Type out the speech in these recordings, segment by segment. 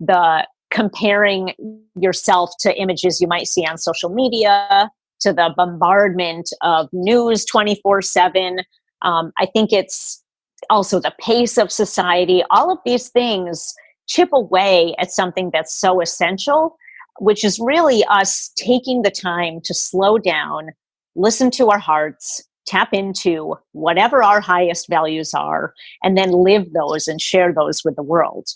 the comparing yourself to images you might see on social media, to the bombardment of news 24/7. I think it's also the pace of society. All of these things chip away at something that's so essential, which is really us taking the time to slow down, listen to our hearts, tap into whatever our highest values are, and then live those and share those with the world.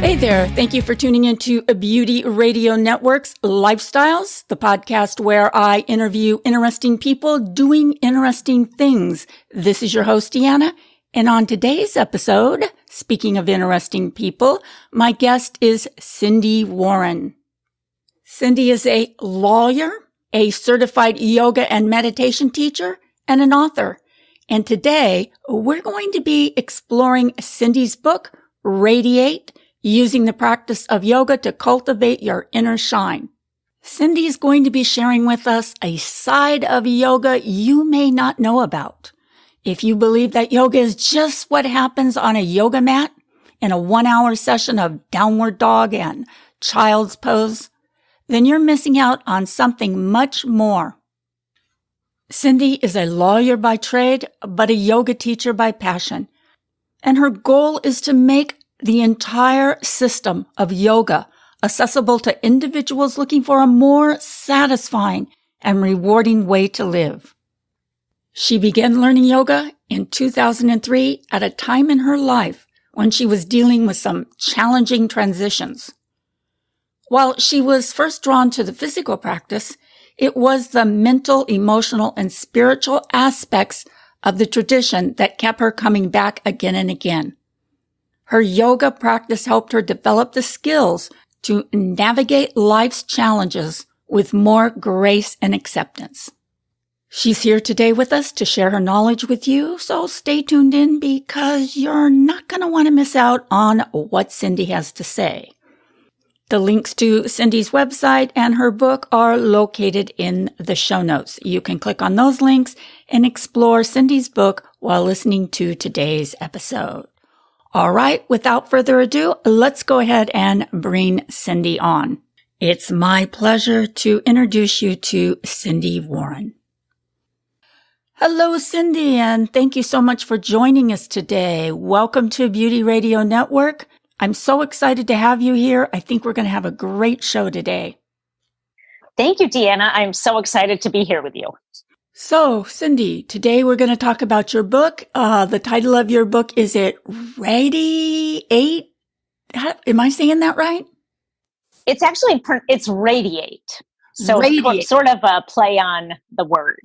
Hey there. Thank you for tuning into Beauty Radio Network's Lifestyles, the podcast where I interview interesting people doing interesting things. This is your host, Deanna. And on today's episode, speaking of interesting people, my guest is Sindy Warren. Sindy is a lawyer, a certified yoga and meditation teacher, and an author. And today, we're going to be exploring Sindy's book, Radiate, Using the Practice of Yoga to Cultivate Your Inner Shine. Sindy is going to be sharing with us a side of yoga you may not know about. If you believe that yoga is just what happens on a yoga mat in a 1-hour session of downward dog and child's pose, then you're missing out on something much more. Sindy is a lawyer by trade, but a yoga teacher by passion. And her goal is to make the entire system of yoga accessible to individuals looking for a more satisfying and rewarding way to live. She began learning yoga in 2003 at a time in her life when she was dealing with some challenging transitions. While she was first drawn to the physical practice, it was the mental, emotional, and spiritual aspects of the tradition that kept her coming back again and again. Her yoga practice helped her develop the skills to navigate life's challenges with more grace and acceptance. She's here today with us to share her knowledge with you, so stay tuned in because you're not going to want to miss out on what Sindy has to say. The links to Sindy's website and her book are located in the show notes. You can click on those links and explore Sindy's book while listening to today's episode. All right, without further ado, let's go ahead and bring Sindy on. It's my pleasure to introduce you to Sindy Warren. Hello, Sindy, and thank you so much for joining us today. Welcome to Beauty Radio Network. I'm so excited to have you here. I think we're going to have a great show today. Thank you, Deanna. I'm so excited to be here with you. So, Sindy, today we're going to talk about your book. The title of your book, is it Radiate? Am I saying that right? It's actually, it's Radiate. So Radiate. Sort of a play on the word.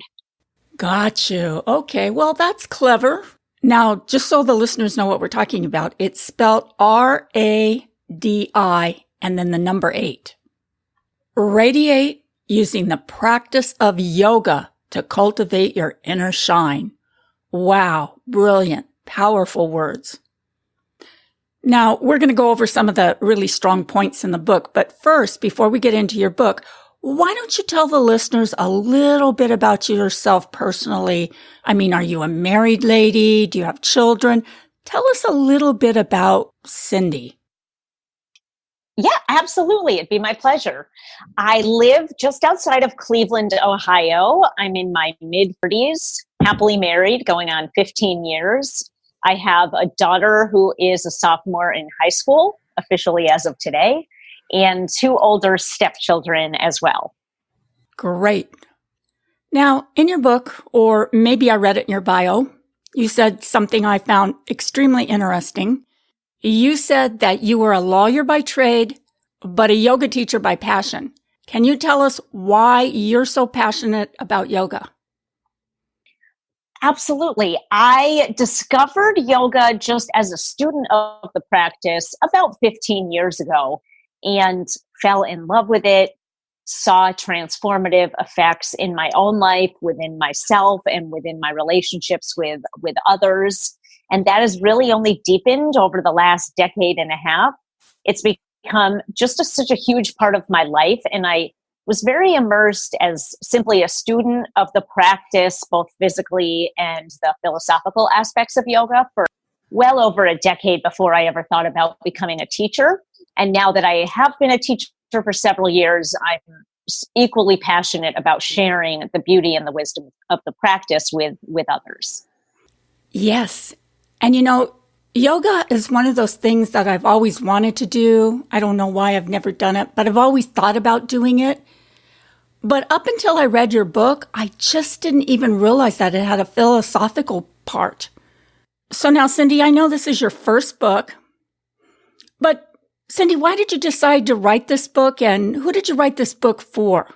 Got you. Okay, well, that's clever. Now, just so the listeners know what we're talking about, it's spelled R-A-D-I and then the number 8. Radiate using the practice of yoga to cultivate your inner shine. Wow, brilliant, powerful words. Now, we're going to go over some of the really strong points in the book, but first, before we get into your book, why don't you tell the listeners a little bit about yourself personally? I mean, are you a married lady? Do you have children? Tell us a little bit about Sindy. Yeah, absolutely. It'd be my pleasure. I live just outside of Cleveland, Ohio. I'm in my mid-30s, happily married, going on 15 years. I have a daughter who is a sophomore in high school, officially as of today, and 2 older stepchildren as well. Great. Now, in your book, or maybe I read it in your bio, you said something I found extremely interesting. You said that you were a lawyer by trade, but a yoga teacher by passion. Can you tell us why you're so passionate about yoga? Absolutely. I discovered yoga just as a student of the practice about 15 years ago and fell in love with it, saw transformative effects in my own life, within myself, and within my relationships with others. And that has really only deepened over the last decade and a half. It's become just such a huge part of my life. And I was very immersed as simply a student of the practice, both physically and the philosophical aspects of yoga, for well over a decade before I ever thought about becoming a teacher. And now that I have been a teacher for several years, I'm equally passionate about sharing the beauty and the wisdom of the practice with others. Yes. And yoga is one of those things that I've always wanted to do. I don't know why I've never done it, but I've always thought about doing it. But up until I read your book, I just didn't even realize that it had a philosophical part. So now, Sindy, I know this is your first book, but Sindy, why did you decide to write this book, and who did you write this book for?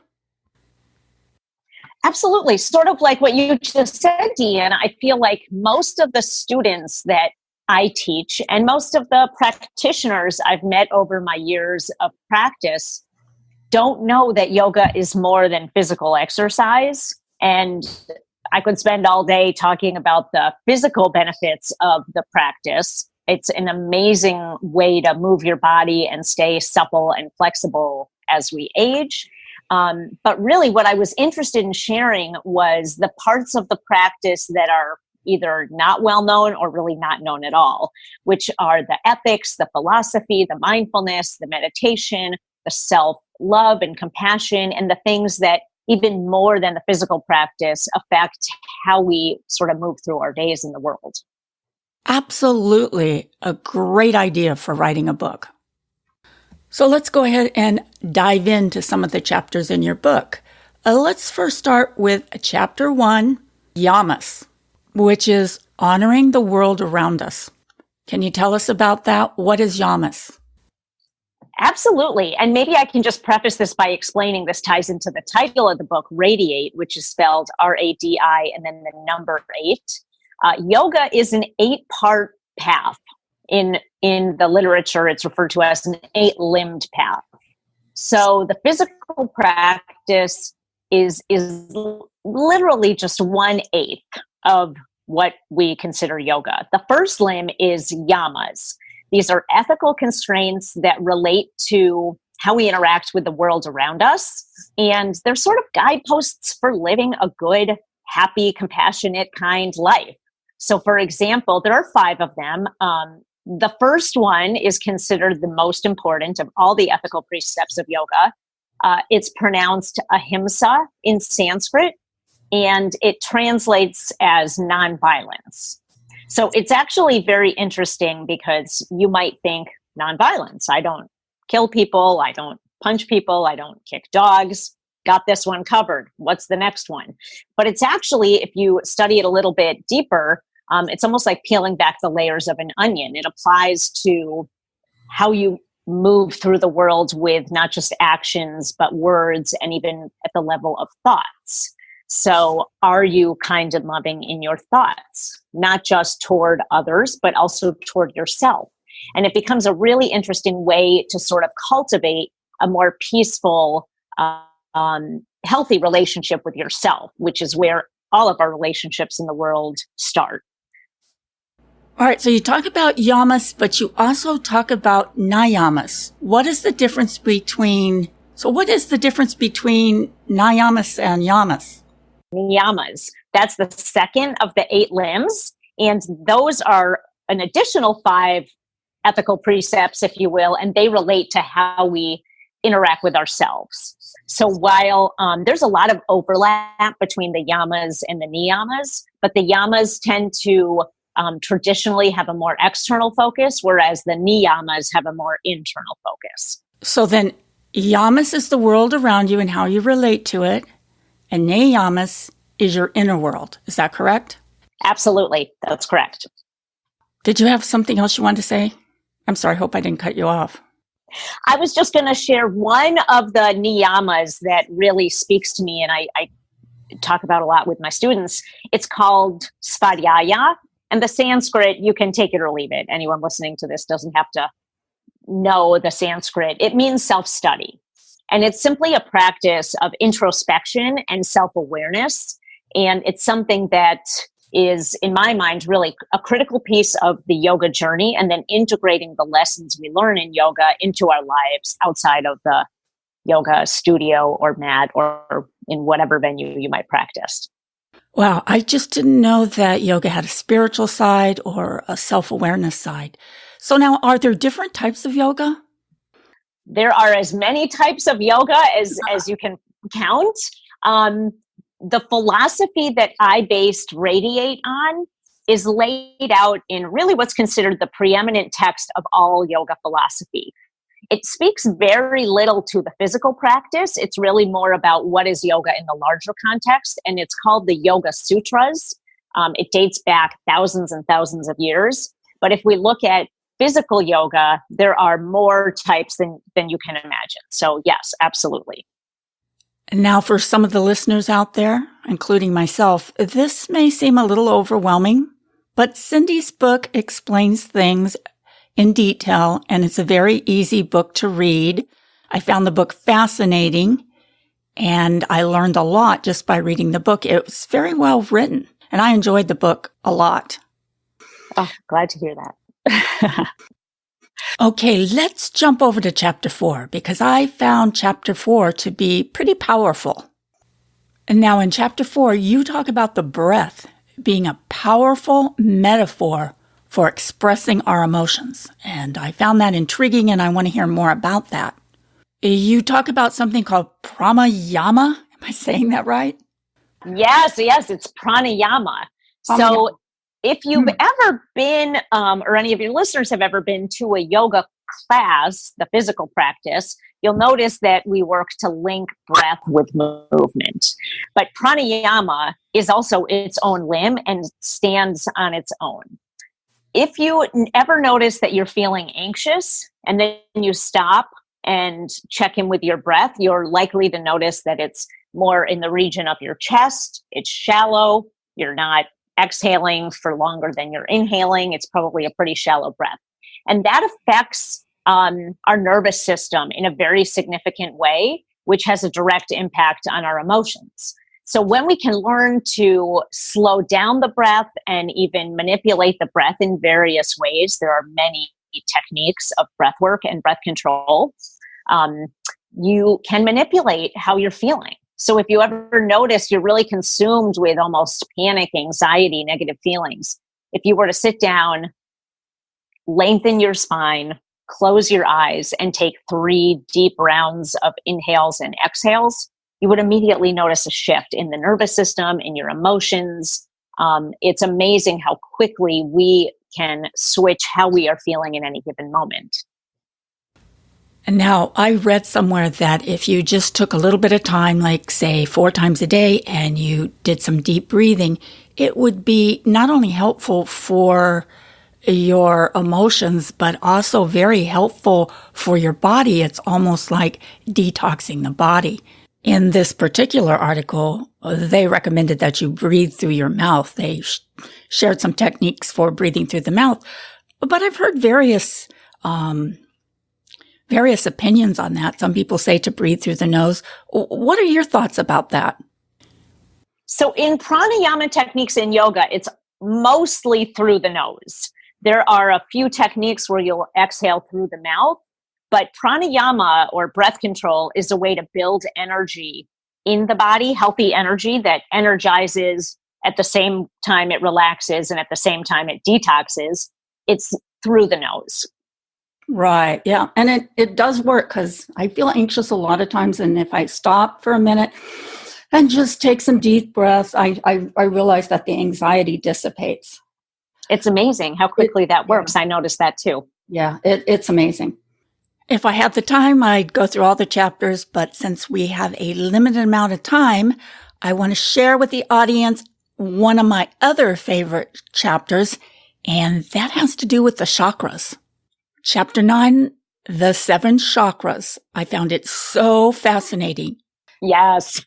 Absolutely. Sort of like what you just said, Deanne, I feel like most of the students that I teach and most of the practitioners I've met over my years of practice don't know that yoga is more than physical exercise. And I could spend all day talking about the physical benefits of the practice. It's an amazing way to move your body and stay supple and flexible as we age. But really what I was interested in sharing was the parts of the practice that are either not well known or really not known at all, which are the ethics, the philosophy, the mindfulness, the meditation, the self-love and compassion, and the things that even more than the physical practice affect how we sort of move through our days in the world. Absolutely a great idea for writing a book. So let's go ahead and dive into some of the chapters in your book. Let's first start with chapter 1, Yamas, which is honoring the world around us. Can you tell us about that? What is Yamas? Absolutely. And maybe I can just preface this by explaining this ties into the title of the book, Radiate, which is spelled RADI and then the number 8. Yoga is an 8-part path. In the literature, it's referred to as an 8-limbed path. So the physical practice is literally just 1/8 of what we consider yoga. The first limb is yamas. These are ethical constraints that relate to how we interact with the world around us. And they're sort of guideposts for living a good, happy, compassionate, kind life. So for example, there are 5 of them. The first one is considered the most important of all the ethical precepts of yoga. It's pronounced ahimsa in Sanskrit, and it translates as nonviolence. So it's actually very interesting because you might think nonviolence. I don't kill people. I don't punch people. I don't kick dogs. Got this one covered. What's the next one? But it's actually, if you study it a little bit deeper, it's almost like peeling back the layers of an onion. It applies to how you move through the world with not just actions, but words, and even at the level of thoughts. So are you kind and loving in your thoughts, not just toward others, but also toward yourself? And it becomes a really interesting way to sort of cultivate a more peaceful, healthy relationship with yourself, which is where all of our relationships in the world start. All right, so you talk about yamas, but you also talk about niyamas. What is the difference between niyamas and yamas? Niyamas. That's the second of the 8 limbs. And those are an additional 5 ethical precepts, if you will, and they relate to how we interact with ourselves. So while there's a lot of overlap between the yamas and the niyamas, but the yamas tend to traditionally have a more external focus, whereas the niyamas have a more internal focus. So then yamas is the world around you and how you relate to it, and niyamas is your inner world. Is that correct? Absolutely. That's correct. Did you have something else you wanted to say? I'm sorry, I hope I didn't cut you off. I was just going to share one of the niyamas that really speaks to me, and I talk about a lot with my students. It's called svadhyaya. And the Sanskrit, you can take it or leave it. Anyone listening to this doesn't have to know the Sanskrit. It means self-study. And it's simply a practice of introspection and self-awareness. And it's something that is, in my mind, really a critical piece of the yoga journey, and then integrating the lessons we learn in yoga into our lives outside of the yoga studio or mat or in whatever venue you might practice. Wow, I just didn't know that yoga had a spiritual side or a self-awareness side. So now, are there different types of yoga? There are as many types of yoga as you can count. The philosophy that I based Radiate on is laid out in really what's considered the preeminent text of all yoga philosophy. It speaks very little to the physical practice. It's really more about what is yoga in the larger context, and it's called the Yoga Sutras. It dates back thousands and thousands of years. But if we look at physical yoga, there are more types than you can imagine. So yes, absolutely. And now for some of the listeners out there, including myself, this may seem a little overwhelming, but Sindy's book explains things in detail, and it's a very easy book to read. I found the book fascinating, and I learned a lot just by reading the book. It was very well written, and I enjoyed the book a lot. Oh, glad to hear that. Okay, let's jump over to chapter 4, because I found chapter 4 to be pretty powerful. And now in chapter 4, you talk about the breath being a powerful metaphor for expressing our emotions. And I found that intriguing, and I want to hear more about that. You talk about something called pranayama. Am I saying that right? Yes, it's pranayama. So if you've ever been, or any of your listeners have ever been to a yoga class, the physical practice, you'll notice that we work to link breath with movement. But pranayama is also its own limb and stands on its own. If you ever notice that you're feeling anxious and then you stop and check in with your breath, you're likely to notice that it's more in the region of your chest. It's shallow. You're not exhaling for longer than you're inhaling. It's probably a pretty shallow breath. And that affects our nervous system in a very significant way, which has a direct impact on our emotions. So when we can learn to slow down the breath and even manipulate the breath in various ways, there are many techniques of breath work and breath control. You can manipulate how you're feeling. So if you ever notice you're really consumed with almost panic, anxiety, negative feelings, if you were to sit down, lengthen your spine, close your eyes, and take 3 deep rounds of inhales and exhales, you would immediately notice a shift in the nervous system, in your emotions. It's amazing how quickly we can switch how we are feeling in any given moment. And now I read somewhere that if you just took a little bit of time, like say 4 times a day, and you did some deep breathing, it would be not only helpful for your emotions, but also very helpful for your body. It's almost like detoxing the body. In this particular article, they recommended that you breathe through your mouth. They shared some techniques for breathing through the mouth, but I've heard various opinions on that. Some people say to breathe through the nose. What are your thoughts about that? So in pranayama techniques in yoga, it's mostly through the nose. There are a few techniques where you'll exhale through the mouth, but pranayama or breath control is a way to build energy in the body, healthy energy that energizes at the same time it relaxes and at the same time it detoxes. It's through the nose. Right. Yeah. And it does work because I feel anxious a lot of times. And if I stop for a minute and just take some deep breaths, I realize that the anxiety dissipates. It's amazing how quickly that works. Yeah. I noticed that too. Yeah, it's amazing. If I had the time, I'd go through all the chapters, but since we have a limited amount of time, I want to share with the audience one of my other favorite chapters, and that has to do with the chakras. Chapter 9, the 7 chakras. I found it so fascinating. Yes.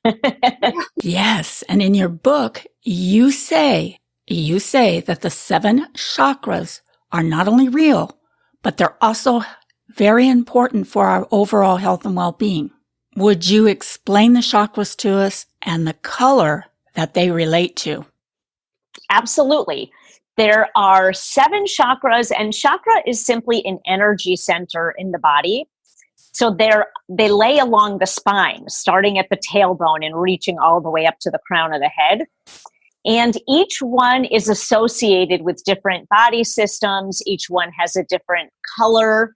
Yes. And in your book, you say that the 7 chakras are not only real, but they're also very important for our overall health and well-being. Would you explain the chakras to us and the color that they relate to? Absolutely. There are 7 chakras, and chakra is simply an energy center in the body. So they lay along the spine, starting at the tailbone and reaching all the way up to the crown of the head. And each one is associated with different body systems. Each one has a different color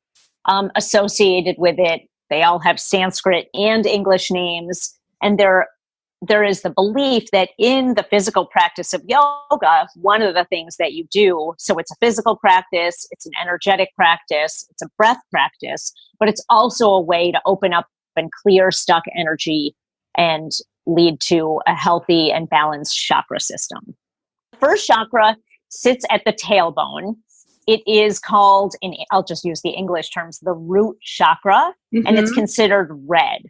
associated with it. They all have Sanskrit and English names. And there is the belief that in the physical practice of yoga, one of the things that you do, so it's a physical practice, it's an energetic practice, it's a breath practice, but it's also a way to open up and clear stuck energy and lead to a healthy and balanced chakra system. The first chakra sits at the tailbone. It is called, I'll just use the English terms, the root chakra, and it's considered red.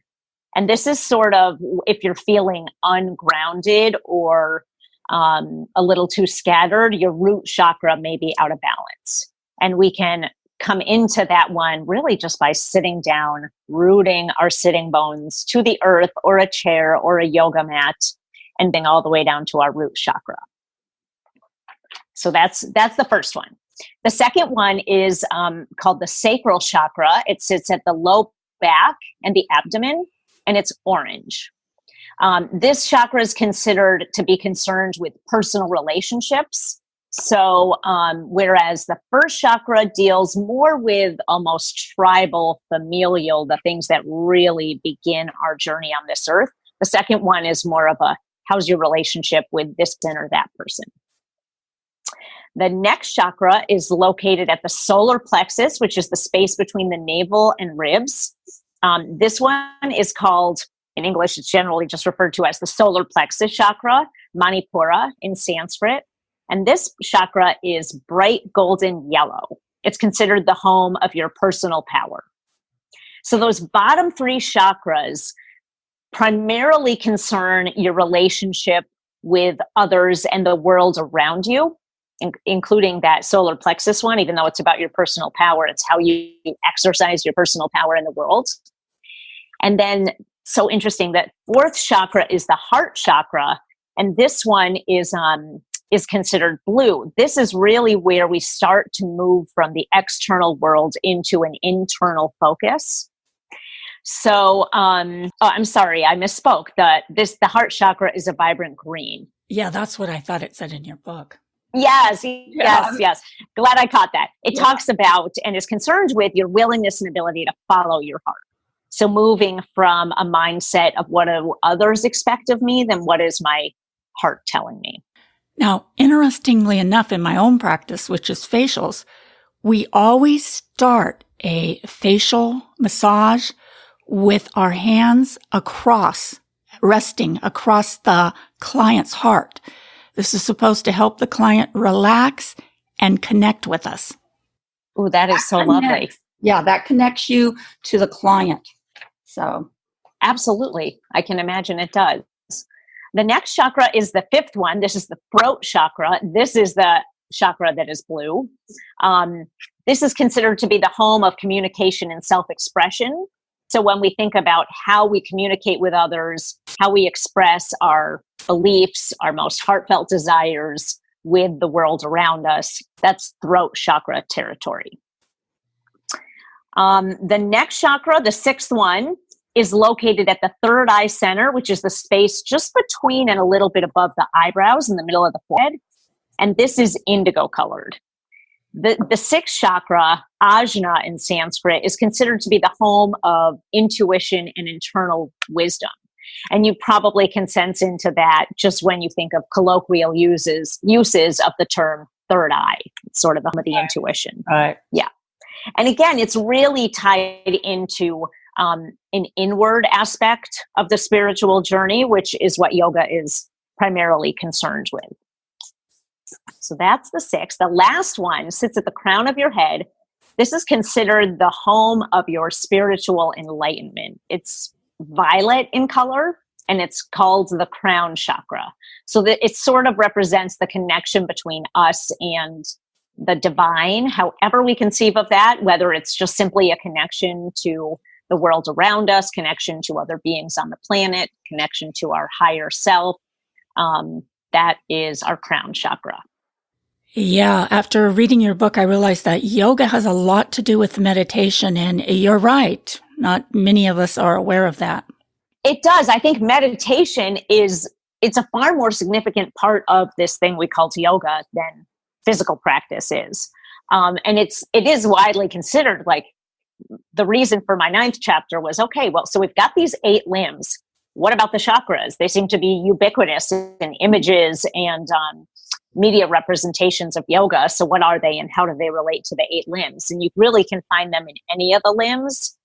And this is sort of if you're feeling ungrounded or a little too scattered, your root chakra may be out of balance. And we can come into that one really just by sitting down, rooting our sitting bones to the earth or a chair or a yoga mat, and then all the way down to our root chakra. So that's the first one. The second one is called the sacral chakra. It sits at the low back and the abdomen, and it's orange. This chakra is considered to be concerned with personal relationships. So whereas the first chakra deals more with almost tribal, familial, the things that really begin our journey on this earth, the second one is more of a, how's your relationship with this or that person? The next chakra is located at the solar plexus, which is the space between the navel and ribs. This one is called, in English, it's generally just referred to as the solar plexus chakra, Manipura in Sanskrit. And this chakra is bright golden yellow. It's considered the home of your personal power. So those bottom three chakras primarily concern your relationship with others and the world around you, including that solar plexus one. Even though it's about your personal power, it's how you exercise your personal power in the world. And then, so interesting, that fourth chakra is the heart chakra, and this one is considered blue. This is really where we start to move from the external world into an internal focus. So, I'm sorry, I misspoke. The heart chakra is a vibrant green. Yeah, that's what I thought it said in your book. Yes. Glad I caught that. It talks about and is concerned with your willingness and ability to follow your heart. So moving from a mindset of what do others expect of me, then what is my heart telling me? Now, interestingly enough, in my own practice, which is facials, we always start a facial massage with our hands resting across the client's heart. This is supposed to help the client relax and connect with us. Oh, that is so lovely. Yeah, that connects you to the client. So, absolutely. I can imagine it does. The next chakra is the fifth one. This is the throat chakra. This is the chakra that is blue. This is considered to be the home of communication and self-expression. So when we think about how we communicate with others, how we express our beliefs, our most heartfelt desires with the world around us, that's throat chakra territory. The next chakra, the sixth one, is located at the third eye center, which is the space just between and a little bit above the eyebrows in the middle of the forehead. And this is indigo colored. The sixth chakra, Ajna in Sanskrit, is considered to be the home of intuition and internal wisdom. And you probably can sense into that just when you think of colloquial uses of the term third eye. It's sort of the home of the intuition. Right. Yeah. And again, it's really tied into an inward aspect of the spiritual journey, which is what yoga is primarily concerned with. So that's the sixth. The last one sits at the crown of your head. This is considered the home of your spiritual enlightenment. It's violet in color, and it's called the crown chakra. So that it sort of represents the connection between us and the divine, however we conceive of that, whether it's just simply a connection to the world around us, connection to other beings on the planet, connection to our higher self. That is our crown chakra. Yeah, after reading your book, I realized that yoga has a lot to do with meditation, and you're right. Not many of us are aware of that. It does. I think meditation it's a far more significant part of this thing we call yoga than physical practice is. And it is widely considered, like, the reason for my 9th chapter was, okay, well, so we've got these 8 limbs. What about the chakras? They seem to be ubiquitous in images and media representations of yoga. So what are they and how do they relate to the 8 limbs? And you really can find them in any of the limbs.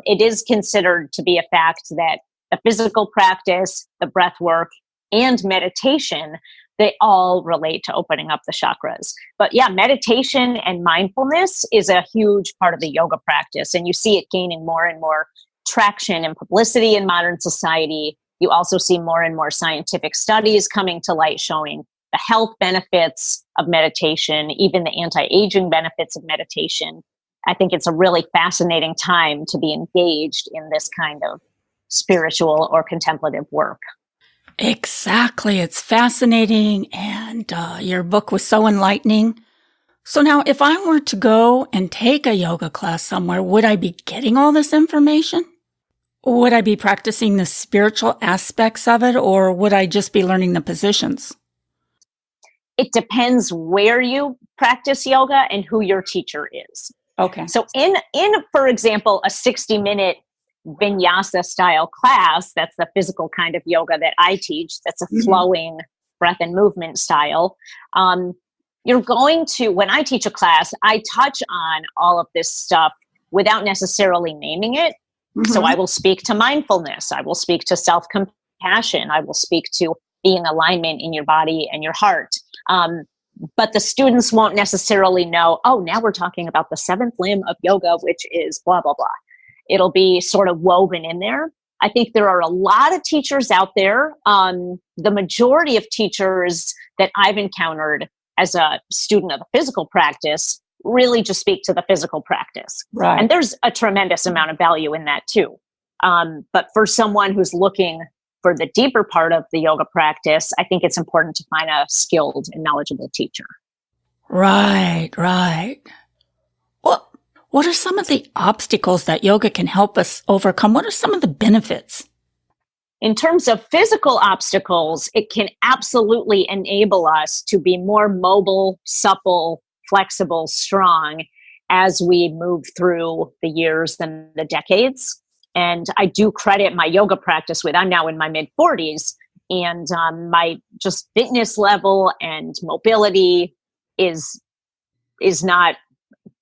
It is considered to be a fact that the physical practice, the breath work, and meditation, they all relate to opening up the chakras. But yeah, meditation and mindfulness is a huge part of the yoga practice. And you see it gaining more and more traction and publicity in modern society. You also see more and more scientific studies coming to light showing the health benefits of meditation, even the anti-aging benefits of meditation. I think it's a really fascinating time to be engaged in this kind of spiritual or contemplative work. Exactly. It's fascinating. And your book was so enlightening. So now, if I were to go and take a yoga class somewhere, would I be getting all this information? Would I be practicing the spiritual aspects of it, or would I just be learning the positions? It depends where you practice yoga and who your teacher is. Okay. So in for example, a 60-minute vinyasa style class, that's the physical kind of yoga that I teach, that's a flowing breath and movement style. You're going to, when I teach a class, I touch on all of this stuff without necessarily naming it. So I will speak to mindfulness. I will speak to self-compassion. I will speak to being in alignment in your body and your heart. But the students won't necessarily know, oh, now we're talking about the 7th limb of yoga, which is blah, blah, blah. It'll be sort of woven in there. I think there are a lot of teachers out there. The majority of teachers that I've encountered as a student of the physical practice really just speak to the physical practice. Right. And there's a tremendous amount of value in that too. But for someone who's looking for the deeper part of the yoga practice, I think it's important to find a skilled and knowledgeable teacher. Right, right. Well, what are some of the obstacles that yoga can help us overcome? What are some of the benefits? In terms of physical obstacles, it can absolutely enable us to be more mobile, supple, flexible, strong as we move through the years and the decades. And I do credit my yoga practice with, I'm now in my mid-40s, and my just fitness level and mobility is not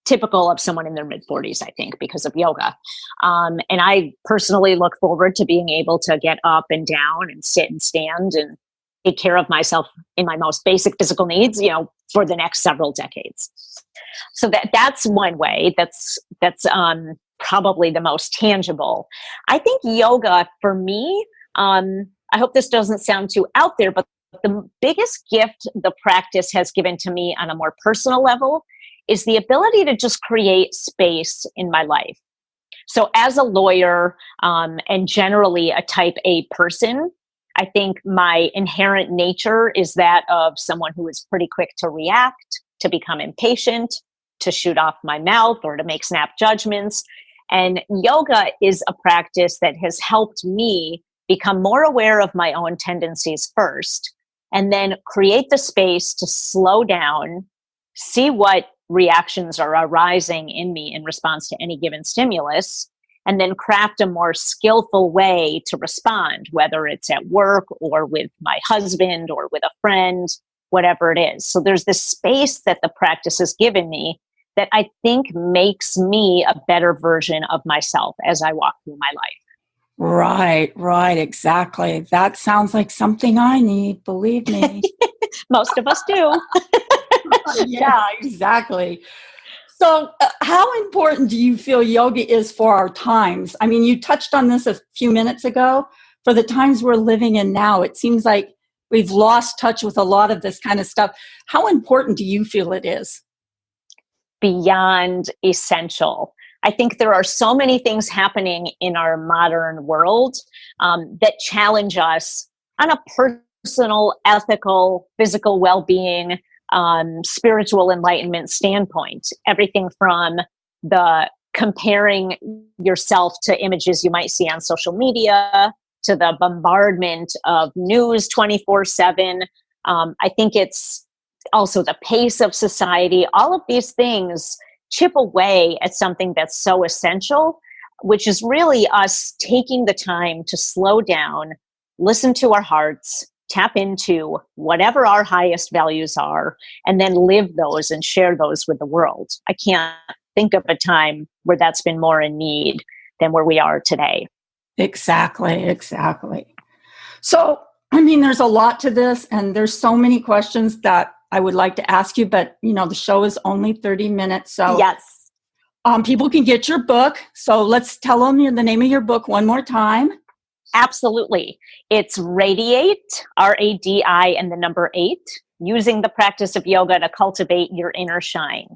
typical of someone in their mid-40s, I think, because of yoga. And I personally look forward to being able to get up and down and sit and stand and take care of myself in my most basic physical needs, for the next several decades. So that's one way. That's probably the most tangible. I think yoga for me, I hope this doesn't sound too out there, but the biggest gift the practice has given to me on a more personal level is the ability to just create space in my life. So as a lawyer, and generally a type A person, I think my inherent nature is that of someone who is pretty quick to react, to become impatient, to shoot off my mouth, or to make snap judgments. And yoga is a practice that has helped me become more aware of my own tendencies first, and then create the space to slow down, see what reactions are arising in me in response to any given stimulus, and then craft a more skillful way to respond, whether it's at work or with my husband or with a friend, whatever it is. So there's this space that the practice has given me that I think makes me a better version of myself as I walk through my life. Right, exactly. That sounds like something I need, believe me. Most of us do. Yeah, exactly. So how important do you feel yoga is for our times? I mean, you touched on this a few minutes ago. For the times we're living in now, it seems like we've lost touch with a lot of this kind of stuff. How important do you feel it is? Beyond essential. I think there are so many things happening in our modern world that challenge us on a personal, ethical, physical well-being, spiritual enlightenment standpoint. Everything from the comparing yourself to images you might see on social media, to the bombardment of news 24/7. I think it's also the pace of society. All of these things chip away at something that's so essential, which is really us taking the time to slow down, listen to our hearts, tap into whatever our highest values are, and then live those and share those with the world. I can't think of a time where that's been more in need than where we are today. Exactly. So, I mean, there's a lot to this, and there's so many questions that I would like to ask you, but, the show is only 30 minutes. So yes, people can get your book. So let's tell them the name of your book one more time. absolutely. It's Radiate, R-A-D-I, and the number 8, using the practice of yoga to cultivate your inner shine.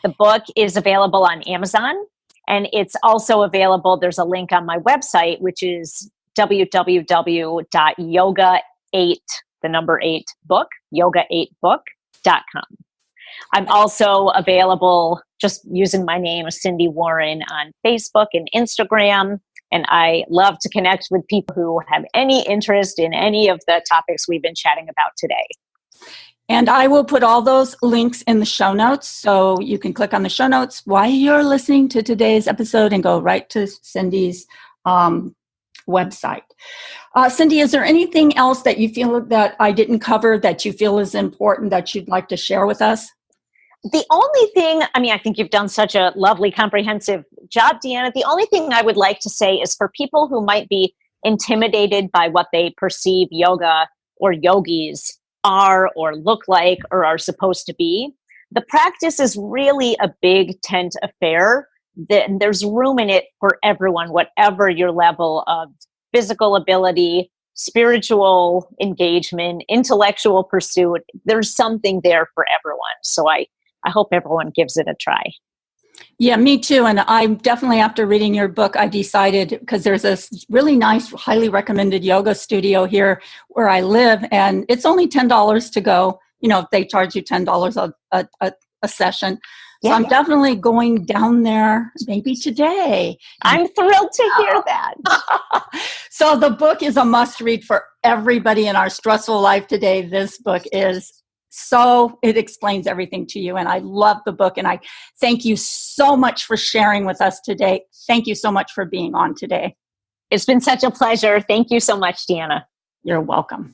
The book is available on Amazon, and it's also available. There's a link on my website, which is www.yoga8, the number 8 book, yoga8book.com. I'm also available just using my name, Sindy Warren, on Facebook and Instagram. And I love to connect with people who have any interest in any of the topics we've been chatting about today. And I will put all those links in the show notes, so you can click on the show notes while you're listening to today's episode and go right to Cindy's website. Sindy, is there anything else that you feel that I didn't cover that you feel is important that you'd like to share with us? The only thing, I think you've done such a lovely, comprehensive job, Deanna. The only thing I would like to say is for people who might be intimidated by what they perceive yoga or yogis are or look like or are supposed to be, the practice is really a big tent affair. There's room in it for everyone, whatever your level of physical ability, spiritual engagement, intellectual pursuit. There's something there for everyone. So I hope everyone gives it a try. Yeah, me too. And I definitely, after reading your book, I decided, because there's a really nice, highly recommended yoga studio here where I live, and it's only $10 to go. They charge you $10 a session. So I'm definitely going down there maybe today. I'm thrilled to hear that. So the book is a must read for everybody in our stressful life today. This book is. So it explains everything to you. And I love the book. And I thank you so much for sharing with us today. Thank you so much for being on today. It's been such a pleasure. Thank you so much, Deanna. You're welcome.